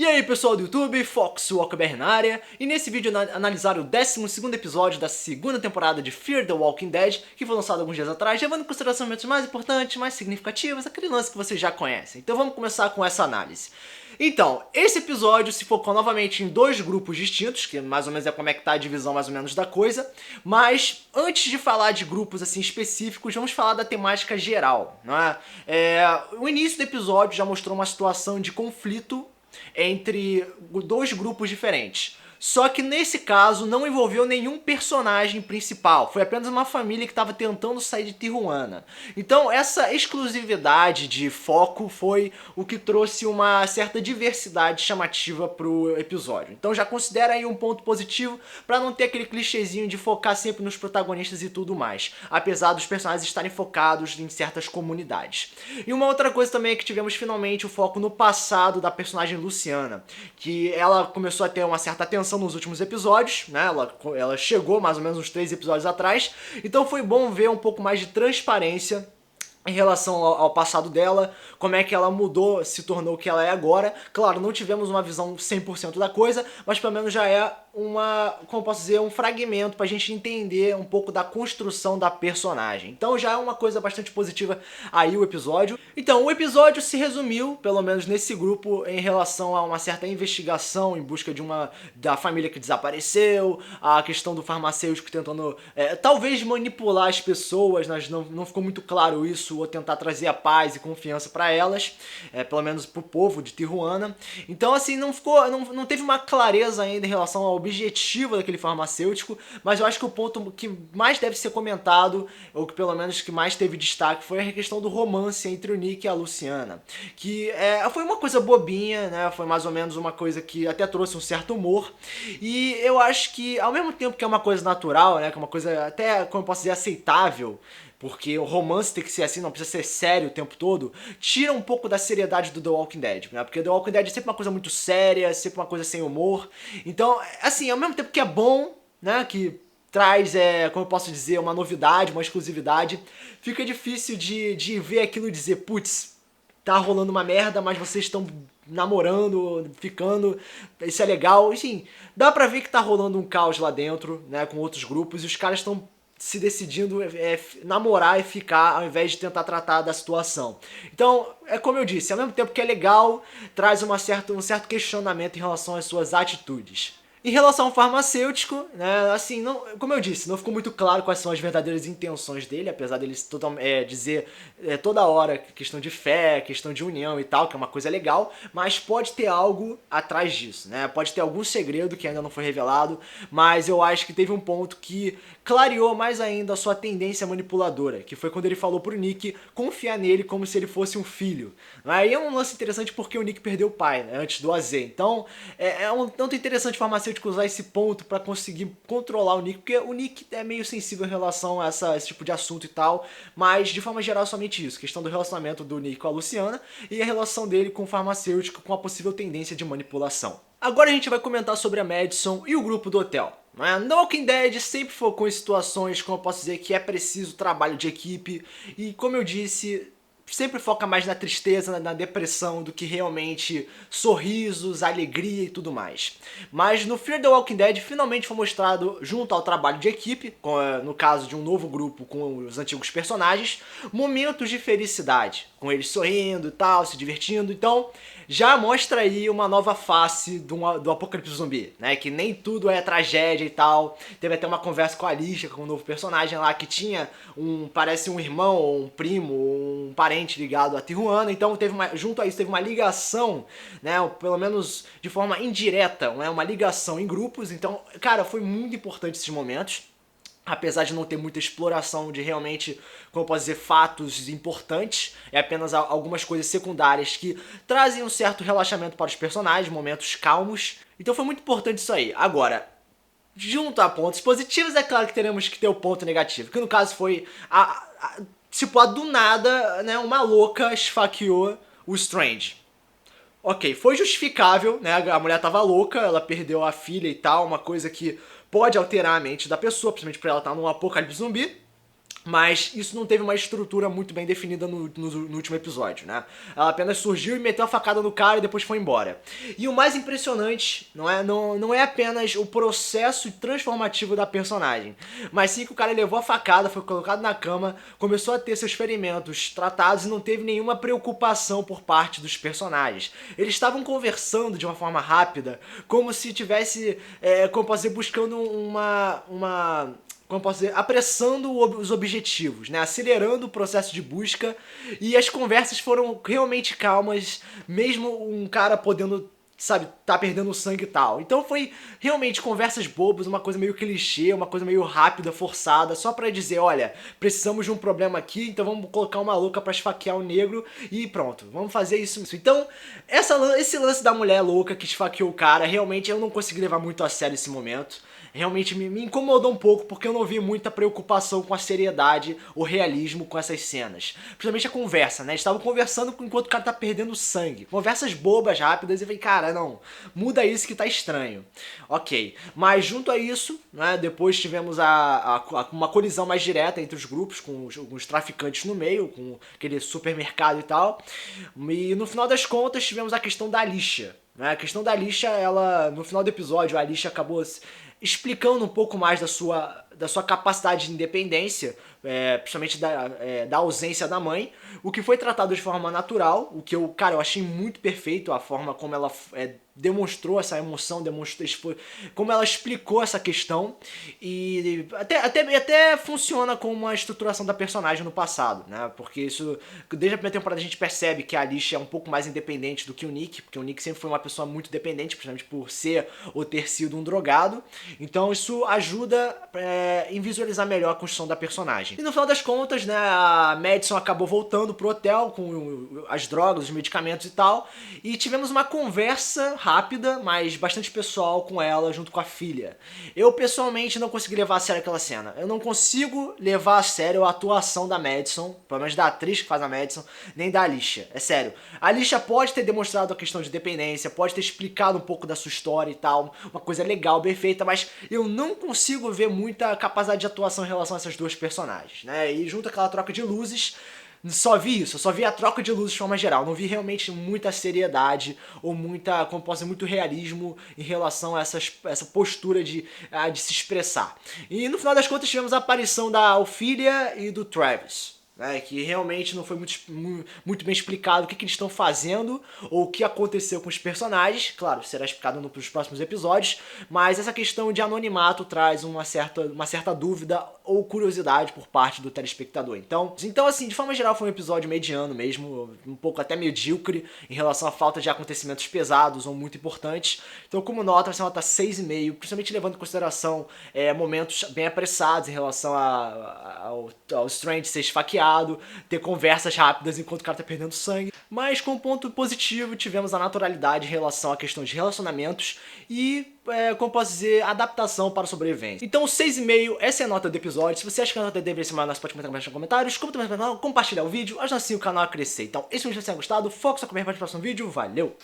E aí pessoal do YouTube, FoxWalker na área, e nesse vídeo analisar o 12º episódio da segunda temporada de Fear the Walking Dead, que foi lançado alguns dias atrás, levando em consideração momentos mais importantes, mais significativos, aquele lance que vocês já conhecem. Então vamos começar com essa análise. Então, esse episódio se focou novamente em dois grupos distintos, que mais ou menos é como é que tá a divisão mais ou menos da coisa, mas antes de falar de grupos assim específicos, vamos falar da temática geral, não é? O início do episódio já mostrou uma situação de conflito entre dois grupos diferentes. Só que nesse caso não envolveu nenhum personagem principal, foi apenas uma família que estava tentando sair de Tijuana. Então essa exclusividade de foco foi o que trouxe uma certa diversidade chamativa pro episódio. Então já considera aí um ponto positivo para não ter aquele clichêzinho de focar sempre nos protagonistas e tudo mais, apesar dos personagens estarem focados em certas comunidades. E uma outra coisa também é que tivemos finalmente o foco no passado da personagem Luciana, que ela começou a ter uma certa atenção nos últimos episódios, né? Ela chegou mais ou menos uns 3 episódios atrás, então foi bom ver um pouco mais de transparência em relação ao passado dela, como é que ela mudou, se tornou o que ela é agora. Claro, não tivemos uma visão 100% da coisa, mas pelo menos já é como posso dizer, um fragmento pra gente entender um pouco da construção da personagem. Então já é uma coisa bastante positiva aí o episódio. Então o episódio se resumiu, pelo menos nesse grupo, em relação a uma certa investigação em busca da família que desapareceu, a questão do farmacêutico tentando talvez manipular as pessoas, mas não ficou muito claro isso, ou tentar trazer a paz e confiança pra elas, pelo menos pro povo de Tijuana. Então assim, não teve uma clareza ainda em relação ao objetivo daquele farmacêutico, mas eu acho que o ponto que mais deve ser comentado, ou que pelo menos que mais teve destaque, foi a questão do romance entre o Nick e a Luciana, que foi uma coisa bobinha, né? Foi mais ou menos uma coisa que até trouxe um certo humor, e eu acho que ao mesmo tempo que é uma coisa natural, né? Que é uma coisa até, como eu posso dizer, aceitável, porque o romance tem que ser assim, não precisa ser sério o tempo todo, tira um pouco da seriedade do The Walking Dead, né? Porque The Walking Dead é sempre uma coisa muito séria, sempre uma coisa sem humor. Então, assim, ao mesmo tempo que é bom, né, que traz, como eu posso dizer, uma novidade, uma exclusividade, fica difícil de ver aquilo e dizer, putz, tá rolando uma merda, mas vocês estão namorando, ficando, isso é legal. Enfim, dá pra ver que tá rolando um caos lá dentro, né, com outros grupos, e os caras estão se decidindo namorar e ficar, ao invés de tentar tratar da situação. Então, é como eu disse, ao mesmo tempo que é legal, traz um certo questionamento em relação às suas atitudes. Em relação ao farmacêutico, né, assim, como eu disse, não ficou muito claro quais são as verdadeiras intenções dele, apesar dele dizer toda hora questão de fé, questão de união e tal, que é uma coisa legal, mas pode ter algo atrás disso, né? Pode ter algum segredo que ainda não foi revelado, mas eu acho que teve um ponto que clareou mais ainda a sua tendência manipuladora, que foi quando ele falou pro Nick confiar nele como se ele fosse um filho. Aí é um lance interessante porque o Nick perdeu o pai, né, antes do AZ, então é um tanto interessante o farmacêutico usar esse ponto pra conseguir controlar o Nick, porque o Nick é meio sensível em relação a esse tipo de assunto e tal, mas de forma geral é somente isso, questão do relacionamento do Nick com a Luciana e a relação dele com o farmacêutico com a possível tendência de manipulação. Agora a gente vai comentar sobre a Madison e o grupo do hotel. The Walking Dead sempre focou em situações, como eu posso dizer, que é preciso trabalho de equipe, e como eu disse, sempre foca mais na tristeza, na depressão, do que realmente sorrisos, alegria e tudo mais. Mas no Fear the Walking Dead finalmente foi mostrado, junto ao trabalho de equipe, no caso de um novo grupo com os antigos personagens, momentos de felicidade, com eles sorrindo e tal, se divertindo. Então já mostra aí uma nova face do apocalipse zumbi, né? Que nem tudo é tragédia e tal. Teve até uma conversa com a Alicia, com um novo personagem lá, que tinha parece um irmão, ou um primo, ou um parente ligado a Tijuana. Então junto a isso teve uma ligação, né? Pelo menos de forma indireta, né? Uma ligação em grupos. Então, cara, foi muito importante esses momentos. Apesar de não ter muita exploração de realmente, como eu posso dizer, fatos importantes, é apenas algumas coisas secundárias que trazem um certo relaxamento para os personagens, momentos calmos. Então foi muito importante isso aí. Agora, junto a pontos positivos, é claro que teremos que ter o ponto negativo, que no caso foi tipo, do nada, né, uma louca esfaqueou o Strange. Ok, foi justificável, né, a mulher tava louca, ela perdeu a filha e tal, uma coisa que pode alterar a mente da pessoa, principalmente por ela estar num apocalipse zumbi. Mas isso não teve uma estrutura muito bem definida no último episódio, né? Ela apenas surgiu e meteu a facada no cara e depois foi embora. E o mais impressionante não é apenas o processo transformativo da personagem, mas sim que o cara levou a facada, foi colocado na cama, começou a ter seus ferimentos tratados e não teve nenhuma preocupação por parte dos personagens. Eles estavam conversando de uma forma rápida, como se tivesse, como posso dizer, buscando como posso dizer, apressando os objetivos, né? Acelerando o processo de busca, e as conversas foram realmente calmas, mesmo um cara podendo, sabe, tá perdendo sangue e tal. Então foi realmente conversas bobas, uma coisa meio clichê, uma coisa meio rápida, forçada, só pra dizer, olha, precisamos de um problema aqui, então vamos colocar uma louca pra esfaquear o negro e pronto, vamos fazer isso. Então, esse lance da mulher louca que esfaqueou o cara, realmente eu não consegui levar muito a sério esse momento. Realmente me incomodou um pouco, porque eu não vi muita preocupação com a seriedade, o realismo com essas cenas. Principalmente a conversa, né? Eles estavam conversando enquanto o cara tá perdendo sangue. Conversas bobas, rápidas, e eu falei, cara, não, muda isso que tá estranho. Ok, mas junto a isso, né, depois tivemos uma colisão mais direta entre os grupos, com os traficantes no meio, com aquele supermercado e tal. E no final das contas tivemos a questão da Alicia. A questão da Alicia, ela, no final do episódio, a Alicia acabou explicando um pouco mais da sua capacidade de independência, principalmente da ausência da mãe, o que foi tratado de forma natural, o que eu achei muito perfeito, a forma como ela demonstrou essa emoção, como ela explicou essa questão, e até funciona como uma estruturação da personagem no passado, né? Porque isso, desde a primeira temporada a gente percebe que a Alicia é um pouco mais independente do que o Nick, porque o Nick sempre foi uma pessoa muito dependente, principalmente por ser ou ter sido um drogado, então isso ajuda em visualizar melhor a construção da personagem. E no final das contas, né, a Madison acabou voltando pro hotel com as drogas, os medicamentos e tal, e tivemos uma conversa rápida, mas bastante pessoal com ela, junto com a filha. Eu, pessoalmente, não consegui levar a sério aquela cena. Eu não consigo levar a sério a atuação da Madison, pelo menos da atriz que faz a Madison, nem da Alicia. É sério. A Alicia pode ter demonstrado a questão de dependência, pode ter explicado um pouco da sua história e tal, uma coisa legal, bem feita, mas eu não consigo ver muita capacidade de atuação em relação a essas duas personagens, né? E junto àquela troca de luzes, só vi isso, só vi a troca de luzes de forma geral, não vi realmente muita seriedade ou como posso dizer, muito realismo em relação a essa postura de se expressar. E no final das contas tivemos a aparição da Ophelia e do Travis, né, que realmente não foi muito bem explicado o que eles estão fazendo ou o que aconteceu com os personagens. Claro, será explicado nos próximos episódios, mas essa questão de anonimato traz uma certa dúvida ou curiosidade por parte do telespectador. Então assim, de forma geral foi um episódio mediano mesmo, um pouco até medíocre em relação à falta de acontecimentos pesados ou muito importantes. Então, como nota, vai ser uma nota 6,5, principalmente levando em consideração momentos bem apressados em relação ao Strange ser esfaqueado, ter conversas rápidas enquanto o cara tá perdendo sangue. Mas com ponto positivo, tivemos a naturalidade em relação à questão de relacionamentos e, como posso dizer, adaptação para a sobrevivência. Então 6,5, essa é a nota do episódio. Se você acha que a nota deveria ser maior, você pode comentar nos comentários, comenta mais no canal, compartilhar o vídeo, ajuda assim o canal a crescer. Então, esse vídeo, se você tenha gostado, foca sua comer para o próximo vídeo, valeu!